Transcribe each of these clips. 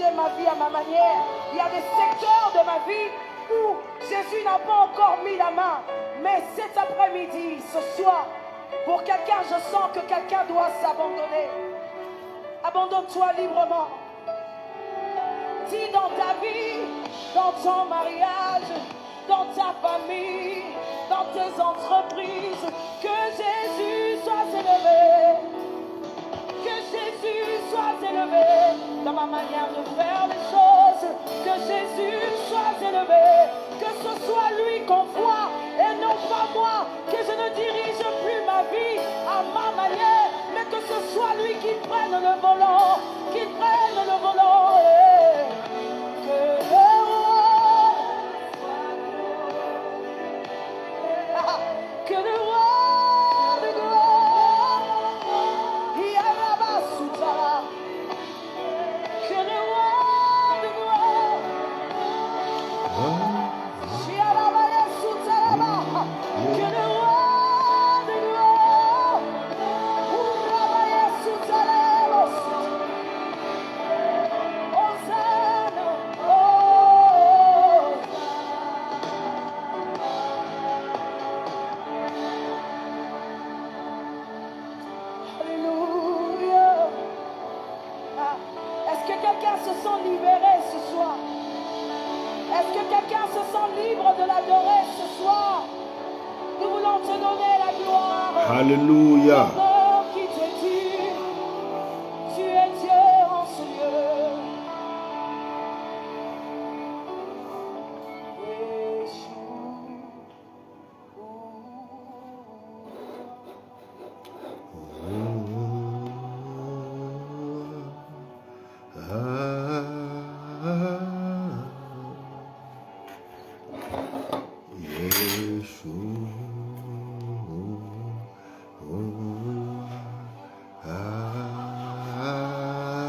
diriger ma vie à ma manière. Il y a des secteurs de ma vie où Jésus n'a pas encore mis la main. Mais cet après-midi, ce soir, pour quelqu'un, je sens que quelqu'un doit s'abandonner. Abandonne-toi librement. Dis dans ta vie, dans ton mariage, dans ta famille, dans tes entreprises, que Jésus soit élevé. Que Jésus soit élevé dans ma manière de faire les choses. Que Jésus soit élevé. Que ce soit lui qu'on voit et non pas moi. Que je ne dirige plus ma vie à ma manière, mais que ce soit lui qui prenne le volant. Qui prenne le volant. Que le roi de gloire, Yarabasuta, que le roi de gloire, Yarabasuta, que le roi de gloire, Urabasuta, Hosanna, oh. Alléluia. Est-ce que quelqu'un se sent libéré ce soir? Est-ce que quelqu'un se sent libre de l'adorer ce soir? Nous voulons te donner la gloire. Alléluia. L'honneur qui te dit, tu es Dieu en ce lieu.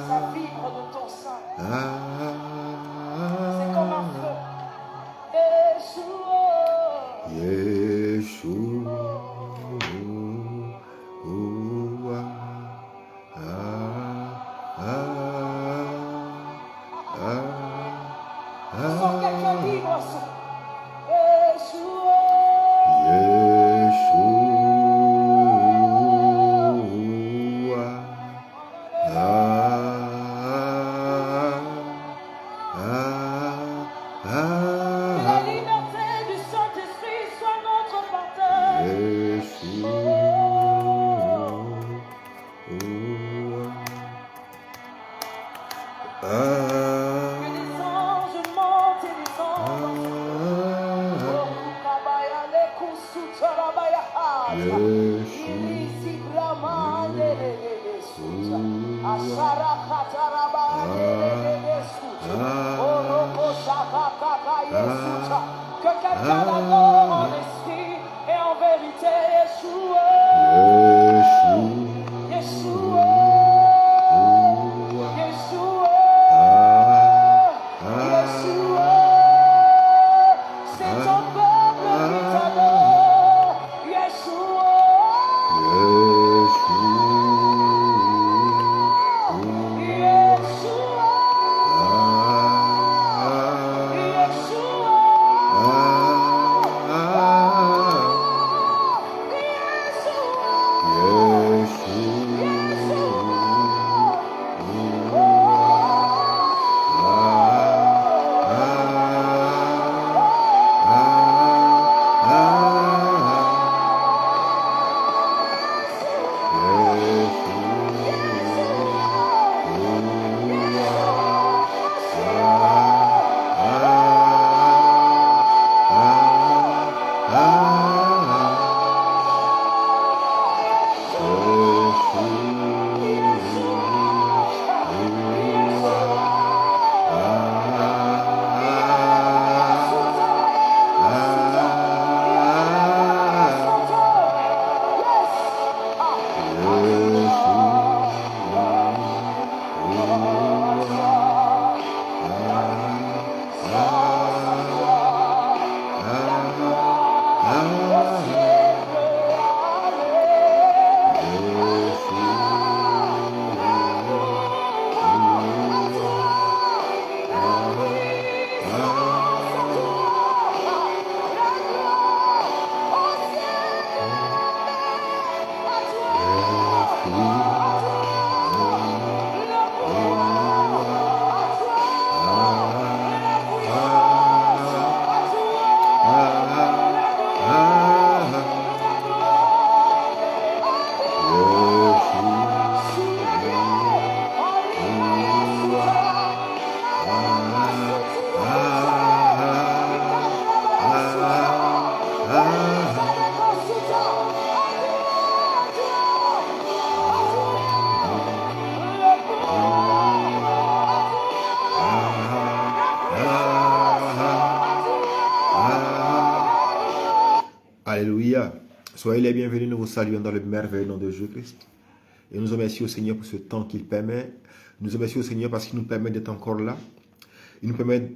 Ça vibre de ton sein. C'est comme un feu. Yeshua. Je sens quelqu'un libre. La liberté du Saint-Esprit soit notre partage. Que les anges montent et descendent. Oh, Kabaya, les Kusuta, Rabaya, Ilisi, Brahman, les Suta, Ashara, Kataraba, les Suta, Oroko, Shaka, Kaka, Yesuta. Que quelqu'un l'adore en esprit et en vérité, Yeshua. Yeshua. Yeshua. Yeshua. C'est ton peuple qui t'adore. Yeshua. Yeshua. Yeshua. Soyez les bienvenus, nous vous saluons dans le merveilleux nom de Jésus-Christ. Et nous remercions au Seigneur pour ce temps qu'il permet. Nous remercions au Seigneur parce qu'il nous permet d'être encore là. Il nous permet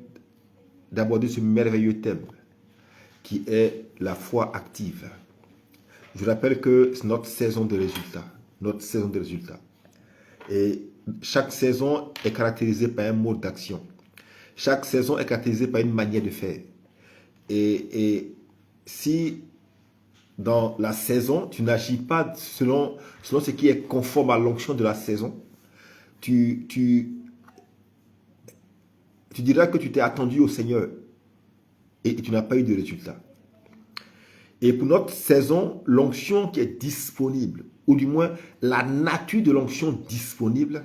d'aborder ce merveilleux thème qui est la foi active. Je rappelle que c'est notre saison de résultats. Notre saison de résultats. Et chaque saison est caractérisée par un mode d'action. Chaque saison est caractérisée par une manière de faire. Et si dans la saison, tu n'agis pas selon ce qui est conforme à l'onction de la saison, tu diras que tu t'es attendu au Seigneur et tu n'as pas eu de résultat. Et pour notre saison, l'onction qui est disponible, ou du moins la nature de l'onction disponible,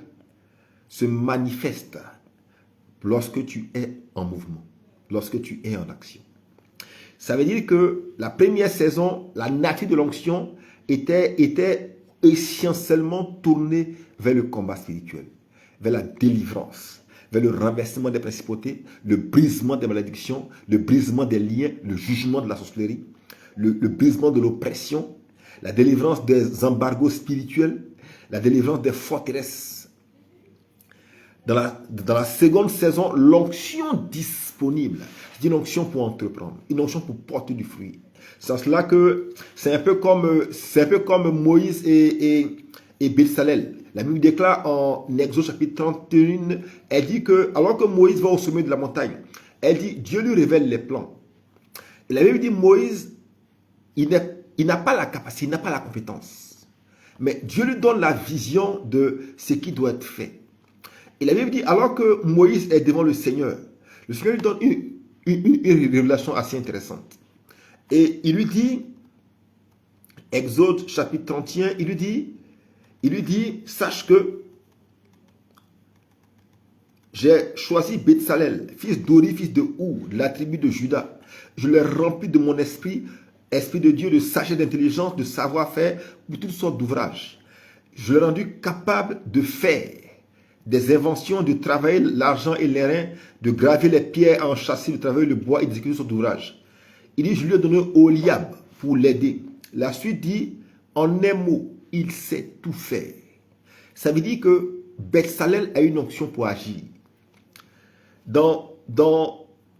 se manifeste lorsque tu es en mouvement, lorsque tu es en action. Ça veut dire que la première saison, la nature de l'onction était essentiellement tournée vers le combat spirituel, vers la délivrance, vers le renversement des principautés, le brisement des malédictions, le brisement des liens, le jugement de la sorcellerie, le brisement de l'oppression, la délivrance des embargos spirituels, la délivrance des forteresses. Dans la seconde saison, l'onction disponible, je dis une onction pour entreprendre, une onction pour porter du fruit. C'est en cela que c'est un peu comme Moïse et Bézalel. La Bible déclare en Exode chapitre 31, elle dit que alors que Moïse va au sommet de la montagne, elle dit Dieu lui révèle les plans. Et la Bible dit Moïse, il n'a pas la capacité, il n'a pas la compétence. Mais Dieu lui donne la vision de ce qui doit être fait. Et la Bible dit, alors que Moïse est devant le Seigneur lui donne une révélation assez intéressante. Et il lui dit, Exode chapitre 31, il lui dit, sache que j'ai choisi Bézalel, fils d'Ori, fils de Hur, de la tribu de Juda. Je l'ai rempli de mon esprit de Dieu, de sagesse, d'intelligence, de savoir-faire, de toutes sortes d'ouvrages. Je l'ai rendu capable de faire des inventions, de travailler l'argent et l'airain, de graver les pierres, en chasser, de travailler le bois et d'exécuter son ouvrage. Il dit, je lui ai donné Oliab pour l'aider. La suite dit, en un mot, il sait tout faire. Ça veut dire que Bézalel a une onction pour agir. Dans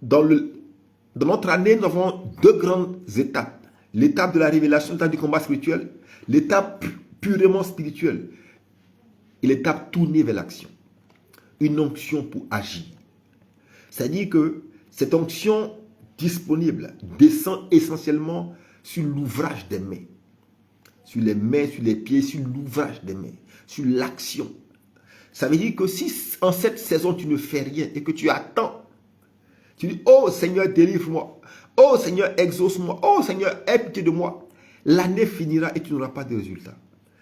notre année, nous avons deux grandes étapes. L'étape de la révélation, l'étape du combat spirituel, l'étape purement spirituelle et l'étape tournée vers l'action. Une onction pour agir. C'est-à-dire que cette onction disponible descend essentiellement sur l'ouvrage des mains. Sur les mains, sur les pieds, sur l'ouvrage des mains, sur l'action. Ça veut dire que si en cette saison tu ne fais rien et que tu attends, tu dis, oh Seigneur, délivre-moi. Oh Seigneur, exauce-moi. Oh Seigneur, aie pitié de moi. L'année finira et tu n'auras pas de résultat.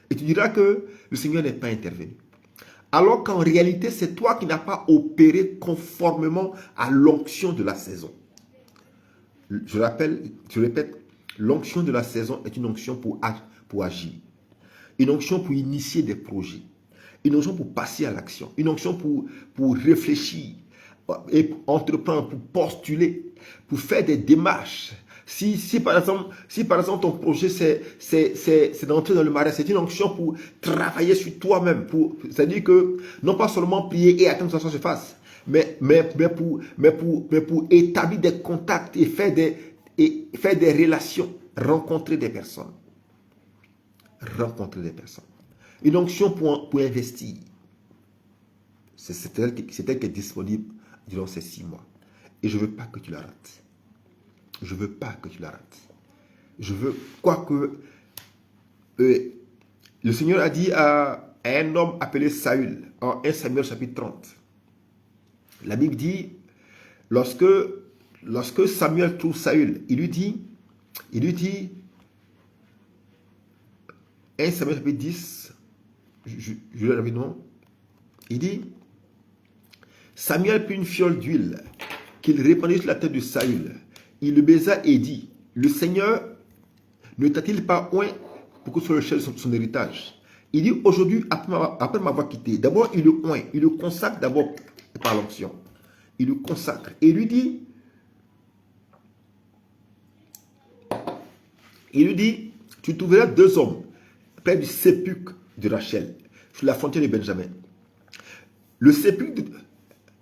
Et tu diras que le Seigneur n'est pas intervenu. Alors qu'en réalité, c'est toi qui n'as pas opéré conformément à l'onction de la saison. Je répète, l'onction de la saison est une onction pour agir. Une onction pour initier des projets. Une onction pour passer à l'action. Une onction pour réfléchir et pour entreprendre, pour postuler, pour faire des démarches. Si par exemple ton projet c'est d'entrer dans le mariage, c'est une onction pour travailler sur toi-même, c'est-à-dire que non pas seulement prier et attendre que ça se fasse, mais pour établir des contacts et faire des relations, rencontrer des personnes. Une onction pour investir. C'est elle qui est disponible durant ces 6 mois. Et je ne veux pas que tu la rates. Je veux pas que tu la rates. Je veux, quoique, le Seigneur a dit à un homme appelé Saül, en 1 Samuel chapitre 30. La Bible dit, lorsque Samuel trouve Saül, il lui dit, 1 Samuel chapitre 10, je l'ai rapidement, il dit, Samuel prit une fiole d'huile qu'il répandit sur la tête de Saül. Il le baisa et dit, le Seigneur ne t'a-t-il pas oint pour que ce soit le chef de son héritage? Il dit, aujourd'hui, après m'avoir quitté, d'abord il le oint, il le consacre d'abord par l'onction. Il le consacre. Et il lui dit, tu trouveras deux hommes près du sépulcre de Rachel, sur la frontière de Benjamin. Le sépulcre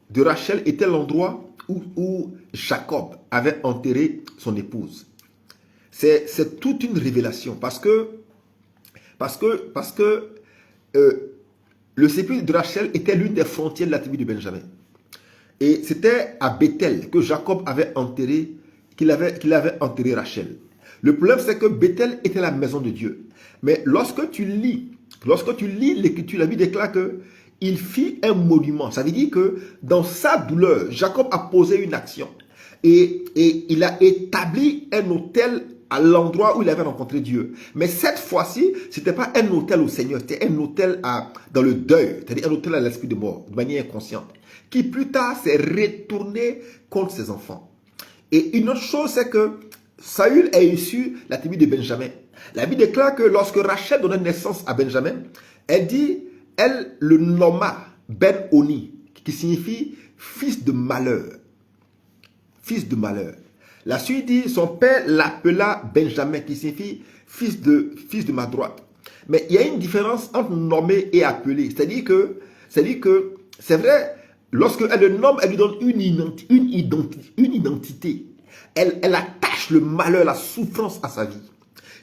de Rachel était l'endroit où Jacob avait enterré son épouse. C'est toute une révélation parce que le sépulcre de Rachel était l'une des frontières de la tribu de Benjamin. Et c'était à Bethel que Jacob avait enterré, qu'il avait enterré Rachel. Le problème, c'est que Bethel était la maison de Dieu. Mais lorsque tu lis l'Écriture, la Bible déclare qu'il fit un monument. Ça veut dire que dans sa douleur, Jacob a posé une action. Et il a établi un autel à l'endroit où il avait rencontré Dieu. Mais cette fois-ci, ce n'était pas un autel au Seigneur, c'était un autel dans le deuil, c'est-à-dire un autel à l'esprit de mort, de manière inconsciente, qui plus tard s'est retourné contre ses enfants. Et une autre chose, c'est que Saül est issu de la tribu de Benjamin. La Bible déclare que lorsque Rachel donna naissance à Benjamin, elle le nomma Ben-Oni, qui signifie fils de malheur. Fils de malheur. La suite dit, son père l'appela Benjamin, qui signifie fils de ma droite. Mais il y a une différence entre nommer et appeler. C'est-à-dire que c'est vrai, lorsqu'elle le nomme, elle lui donne une identité. Elle attache le malheur, la souffrance à sa vie.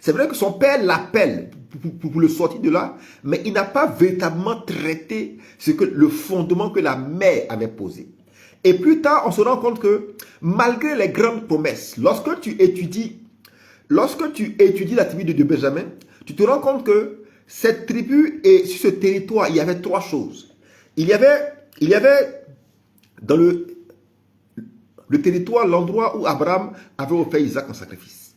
C'est vrai que son père l'appelle pour le sortir de là, mais il n'a pas véritablement traité le fondement que la mère avait posé. Et plus tard, on se rend compte que malgré les grandes promesses, lorsque tu étudies la tribu de Benjamin, tu te rends compte que cette tribu et sur ce territoire, il y avait trois choses. Il y avait dans le territoire l'endroit où Abraham avait offert Isaac en sacrifice.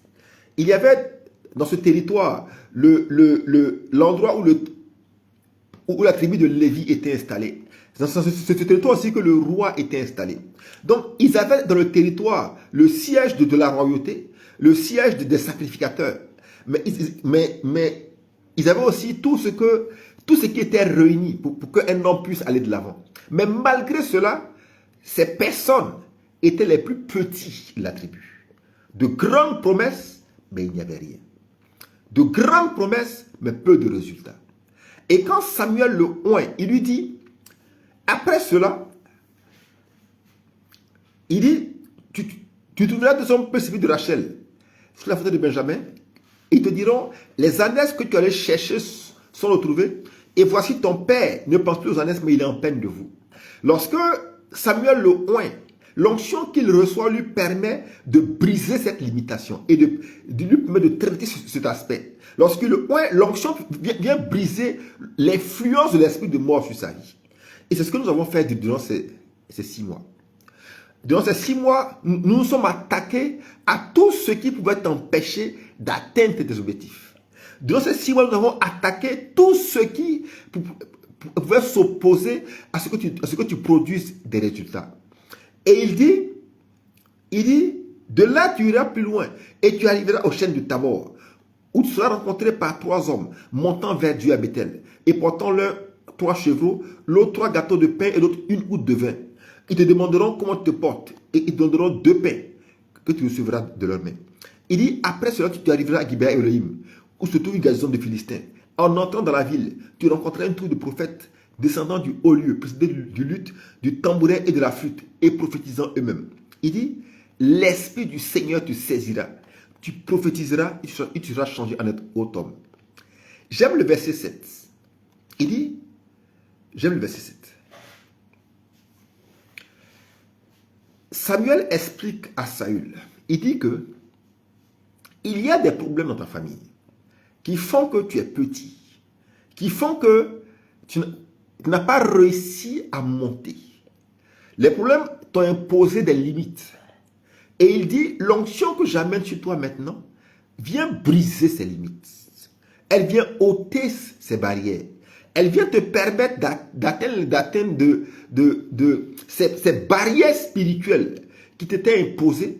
Il y avait dans ce territoire l'endroit où la tribu de Lévi était installée. C'est ce territoire aussi que le roi était installé. Donc, ils avaient dans le territoire le siège de la royauté, le siège des sacrificateurs. Mais ils avaient aussi tout ce qui était réuni pour qu'un homme puisse aller de l'avant. Mais malgré cela, ces personnes étaient les plus petits de la tribu. De grandes promesses, mais il n'y avait rien. De grandes promesses, mais peu de résultats. Et quand Samuel le oint, il lui dit, après cela, il dit, tu trouveras deux hommes peu suivis de Rachel sur la frontière de Benjamin. Ils te diront, les ânesses que tu allais chercher sont retrouvées. Et voici ton père ne pense plus aux ânesses, mais il est en peine de vous. Lorsque Samuel le oint, l'onction qu'il reçoit lui permet de briser cette limitation et de lui permettre de traiter cet aspect. Lorsqu'il le oint, l'onction vient briser l'influence de l'esprit de mort sur sa vie. Et c'est ce que nous avons fait durant ces 6 mois. Durant ces 6 mois, nous nous sommes attaqués à tout ce qui pouvait t'empêcher d'atteindre tes objectifs. Durant ces 6 mois, nous avons attaqué tout ce qui pouvait s'opposer à ce que tu produises des résultats. Et il dit, de là tu iras plus loin et tu arriveras aux chaînes de Tabor, où tu seras rencontré par 3 hommes montant vers Dieu à Bethel et portant l'un 3 chevreaux, l'autre 3 gâteaux de pain et l'autre 1 goutte de vin. Ils te demanderont comment tu te portes et ils te donneront 2 pains que tu recevras de leurs mains. Il dit, après cela, tu arriveras à Gibea Elohim, où se trouve une garnison de Philistins. En entrant dans la ville, tu rencontreras une troupe de prophètes descendant du haut lieu, précédés du luth, du tambourin et de la flûte, et prophétisant eux-mêmes. Il dit, l'esprit du Seigneur te saisira. Tu prophétiseras et tu seras changé en un autre homme. J'aime le verset 7. Il dit, j'aime le verset 7. Samuel explique à Saül, il dit que il y a des problèmes dans ta famille qui font que tu es petit, qui font que tu n'as pas réussi à monter. Les problèmes t'ont imposé des limites. Et il dit, l'onction que j'amène sur toi maintenant vient briser ces limites. Elle vient ôter ces barrières. Elle vient te permettre d'atteindre ces barrières spirituelles qui t'étaient imposées.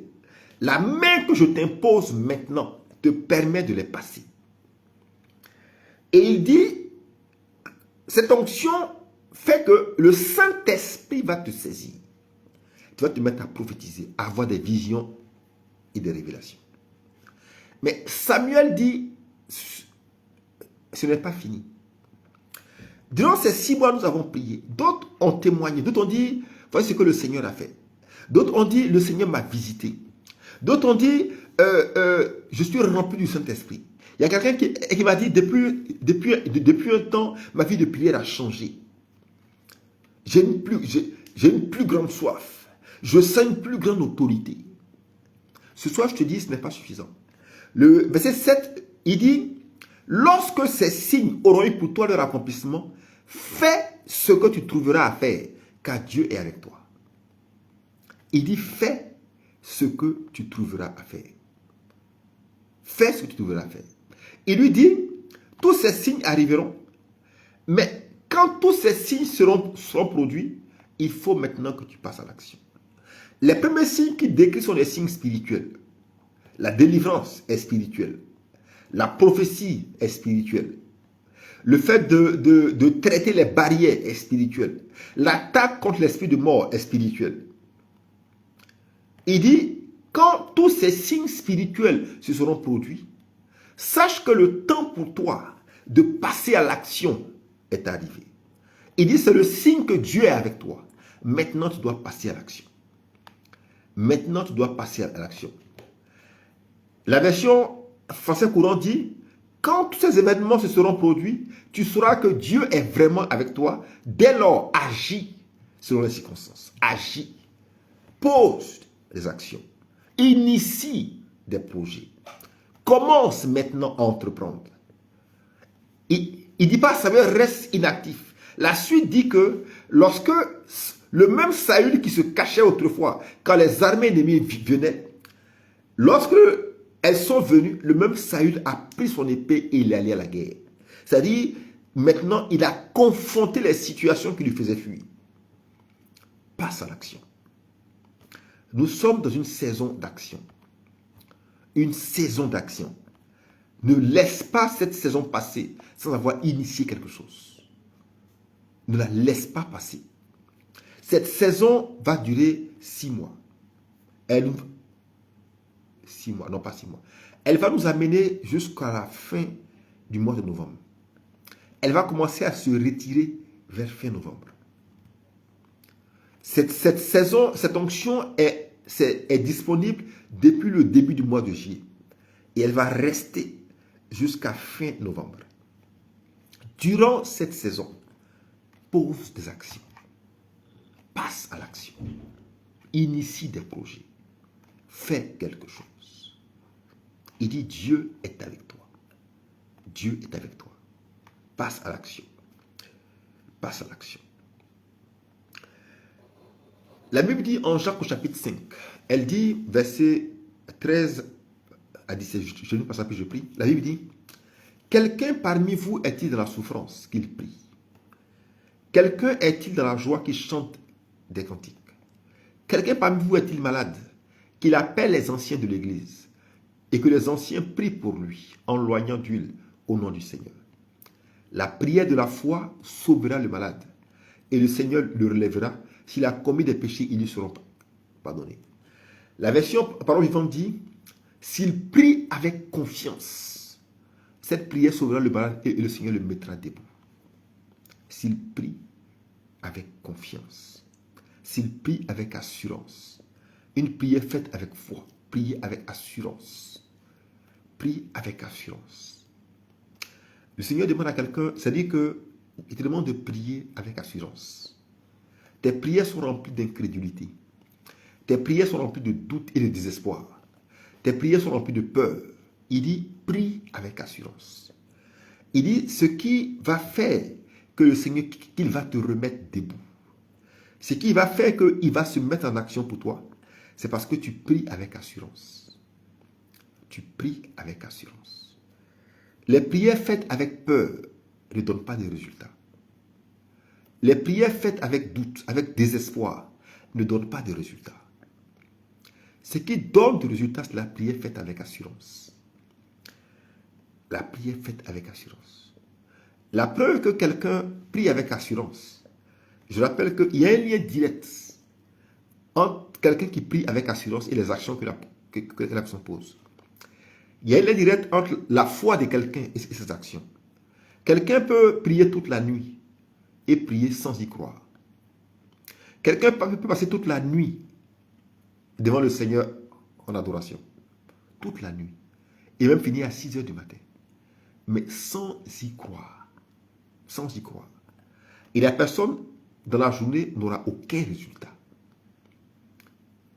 La main que je t'impose maintenant te permet de les passer. Et il dit, cette onction fait que le Saint-Esprit va te saisir. Tu vas te mettre à prophétiser, à avoir des visions et des révélations. Mais Samuel dit, ce n'est pas fini. Durant ces 6 mois, nous avons prié. D'autres ont témoigné. D'autres ont dit, voici ce que le Seigneur a fait. D'autres ont dit, le Seigneur m'a visité. D'autres ont dit, je suis rempli du Saint-Esprit. Il y a quelqu'un qui m'a dit, depuis un temps, ma vie de prière a changé. J'ai une plus grande soif. Je sens une plus grande autorité. Ce soir, je te dis, ce n'est pas suffisant. Le verset 7, il dit, lorsque ces signes auront eu pour toi leur accomplissement, fais ce que tu trouveras à faire, car Dieu est avec toi. Il dit, fais ce que tu trouveras à faire. Fais ce que tu trouveras à faire. Il lui dit, tous ces signes arriveront, mais quand tous ces signes seront produits, il faut maintenant que tu passes à l'action. Les premiers signes qu'il décrit sont des signes spirituels. La délivrance est spirituelle. La prophétie est spirituelle. Le fait de traiter les barrières est spirituel. L'attaque contre l'esprit de mort est spirituelle. Il dit, quand tous ces signes spirituels se seront produits, sache que le temps pour toi de passer à l'action est arrivé. Il dit, c'est le signe que Dieu est avec toi. Maintenant, tu dois passer à l'action. Maintenant, tu dois passer à l'action. La version français courant dit, quand tous ces événements se seront produits, tu sauras que Dieu est vraiment avec toi. Dès lors, agis selon les circonstances. Agis. Pose des actions. Initie des projets. Commence maintenant à entreprendre. Il ne dit pas, ça veut reste inactif. La suite dit que lorsque le même Saül qui se cachait autrefois, quand les armées ennemies venaient, lorsque elles sont venues, le même Saül a pris son épée et il est allé à la guerre. C'est-à-dire, maintenant, il a confronté les situations qui lui faisaient fuir. Passe à l'action. Nous sommes dans une saison d'action. Une saison d'action. Ne laisse pas cette saison passer sans avoir initié quelque chose. Ne la laisse pas passer. Cette saison va durer 6 mois. 6 mois, non pas 6 mois. Elle va nous amener jusqu'à la fin du mois de novembre. Elle va commencer à se retirer vers fin novembre. Cette saison, cette onction est disponible depuis le début du mois de juillet. Et elle va rester jusqu'à fin novembre. Durant cette saison, pose des actions. Passe à l'action. Initie des projets. Fais quelque chose. Il dit, Dieu est avec toi. Dieu est avec toi. Passe à l'action. Passe à l'action. La Bible dit en Jacques au chapitre 5, elle dit, verset 13 à 17, je ne passe pas, je prie. La Bible dit, quelqu'un parmi vous est-il dans la souffrance qu'il prie? Quelqu'un est-il dans la joie qu'il chante des cantiques? Quelqu'un parmi vous est-il malade qu'il appelle les anciens de l'église et que les anciens prient pour lui en loignant d'huile au nom du Seigneur? La prière de la foi sauvera le malade et le Seigneur le relèvera. S'il a commis des péchés, ils lui seront pardonnés. La version Parole vivante dit, s'il prie avec confiance, cette prière sauvera le malade et le Seigneur le mettra debout. S'il prie avec confiance, s'il prie avec assurance, une prière faite avec foi, prier avec assurance, prie avec assurance. Le Seigneur demande à quelqu'un, c'est-à-dire qu'il te demande de prier avec assurance. Tes prières sont remplies d'incrédulité. Tes prières sont remplies de doute et de désespoir. Tes prières sont remplies de peur. Il dit, prie avec assurance. Il dit, ce qui va faire que le Seigneur, qu'il va te remettre debout. Ce qui va faire qu'il va se mettre en action pour toi, c'est parce que tu pries avec assurance. Tu pries avec assurance. Les prières faites avec peur ne donnent pas de résultats. Les prières faites avec doute, avec désespoir, ne donnent pas de résultats. Ce qui donne des résultats, c'est la prière faite avec assurance. La prière faite avec assurance. La preuve que quelqu'un prie avec assurance, je rappelle qu'il y a un lien direct entre quelqu'un qui prie avec assurance et les actions que la personne pose. Il y a un lien direct entre la foi de quelqu'un et ses actions. Quelqu'un peut prier toute la nuit et prier sans y croire. Quelqu'un peut passer toute la nuit devant le Seigneur en adoration. Toute la nuit. Et même finir à 6 heures du matin. Mais sans y croire. Sans y croire. Et la personne, dans la journée, n'aura aucun résultat.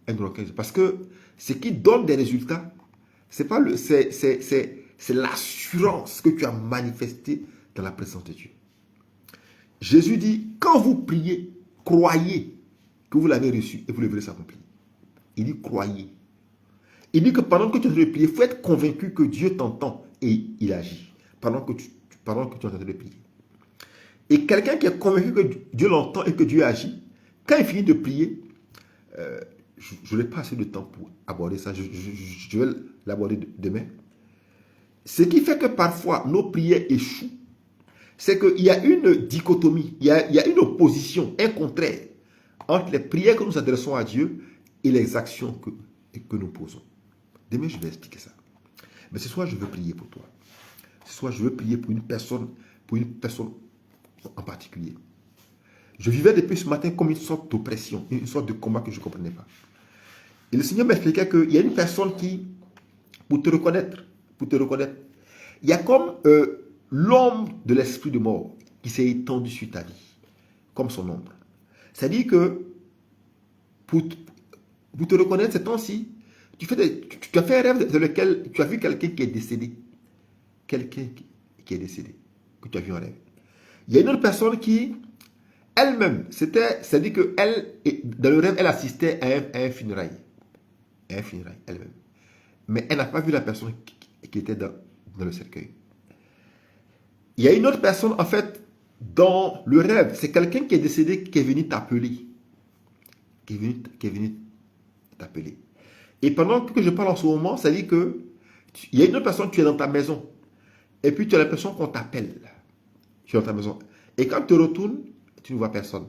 Elle n'aura aucun résultat. Parce que ce qui donne des résultats, c'est l'assurance que tu as manifestée dans la présence de Dieu. Jésus dit, quand vous priez, croyez que vous l'avez reçu et vous le verrez s'accomplir. Il dit, croyez. Il dit que pendant que tu es en train de prier, il faut être convaincu que Dieu t'entend et il agit. Pendant que tu es en train de prier. Et quelqu'un qui est convaincu que Dieu l'entend et que Dieu agit, quand il finit de prier, je n'ai pas assez de temps pour aborder ça, je vais l'aborder demain. Ce qui fait que parfois nos prières échouent, c'est qu'il y a une dichotomie, il y a une opposition, un contraire entre les prières que nous adressons à Dieu et les actions que nous posons. Demain, je vais expliquer ça. Mais ce soir, je veux prier pour toi. Ce soir, je veux prier pour une personne en particulier. Je vivais depuis ce matin comme une sorte d'oppression, une sorte de combat que je ne comprenais pas. Et le Seigneur m'expliquait qu'il y a une personne qui, pour te reconnaître, il y a comme l'ombre de l'esprit de mort qui s'est étendu sur ta vie, comme son ombre. C'est-à-dire que pour te reconnaître, ces temps-ci, tu as fait un rêve dans lequel tu as vu quelqu'un qui est décédé. Quelqu'un qui est décédé, que tu as vu en rêve. Il y a une autre personne qui, elle-même, c'est-à-dire que dans le rêve, elle assistait à un funérail. Un funérail, elle-même. Mais elle n'a pas vu la personne qui était dans le cercueil. Il y a une autre personne, en fait, dans le rêve, c'est quelqu'un qui est décédé, qui est venu t'appeler. Qui est venu t'appeler. Et pendant que je parle en ce moment, ça dit que il y a une autre personne, tu es dans ta maison. Et puis tu as l'impression qu'on t'appelle. Tu es dans ta maison. Et quand tu te retournes, tu ne vois personne.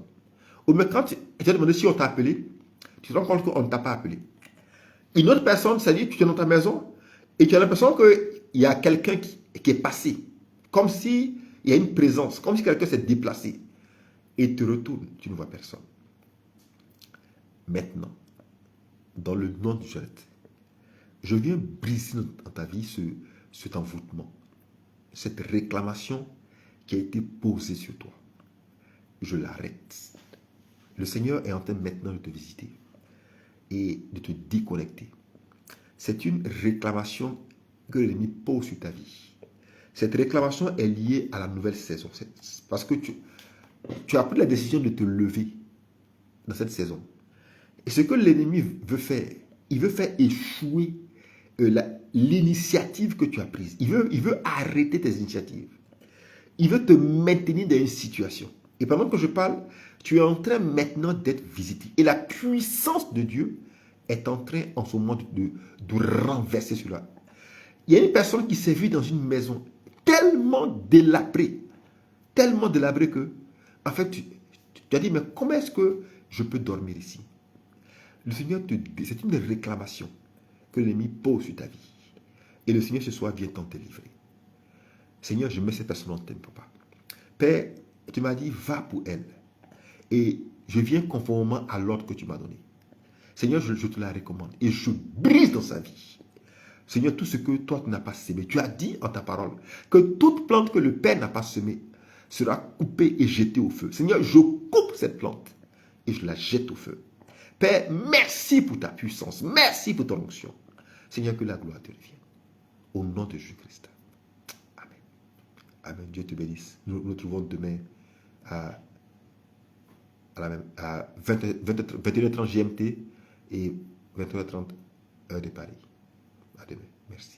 Ou même quand tu as demandé si on t'a appelé, tu te rends compte qu'on ne t'a pas appelé. Une autre personne, ça dit que tu es dans ta maison et tu as l'impression qu'il y a quelqu'un qui est passé. Comme s'il y a une présence, comme si quelqu'un s'est déplacé. Et tu retournes, tu ne vois personne. Maintenant, dans le nom de Jésus, je viens briser dans ta vie cet envoûtement, cette réclamation qui a été posée sur toi. Je l'arrête. Le Seigneur est en train maintenant de te visiter et de te déconnecter. C'est une réclamation que l'ennemi pose sur ta vie. Cette réclamation est liée à la nouvelle saison. Parce que tu as pris la décision de te lever dans cette saison. Et ce que l'ennemi veut faire, il veut faire échouer l'initiative que tu as prise. Il veut arrêter tes initiatives. Il veut te maintenir dans une situation. Et pendant que je parle, tu es en train maintenant d'être visité. Et la puissance de Dieu est en train en ce moment de renverser cela. Il y a une personne qui s'est vue dans une maison tellement délabrée que, en fait, tu as dit, mais comment est-ce que je peux dormir ici? Le Seigneur te dit, c'est une réclamation que l'ennemi pose sur ta vie. Et le Seigneur ce soir vient t'en délivrer. Seigneur, je mets cette personne en tête, papa. Père, tu m'as dit, va pour elle. Et je viens conformément à l'ordre que tu m'as donné. Seigneur, je te la recommande. Et je brise dans sa vie. Seigneur, tout ce que toi tu n'as pas semé, tu as dit en ta parole que toute plante que le Père n'a pas semée sera coupée et jetée au feu. Seigneur, je coupe cette plante et je la jette au feu. Père, merci pour ta puissance. Merci pour ton onction. Seigneur, que la gloire te revienne. Au nom de Jésus-Christ. Amen. Amen. Dieu te bénisse. Nous nous retrouvons demain à 21h30 GMT et 20h30 heure de Paris. À demain. Merci.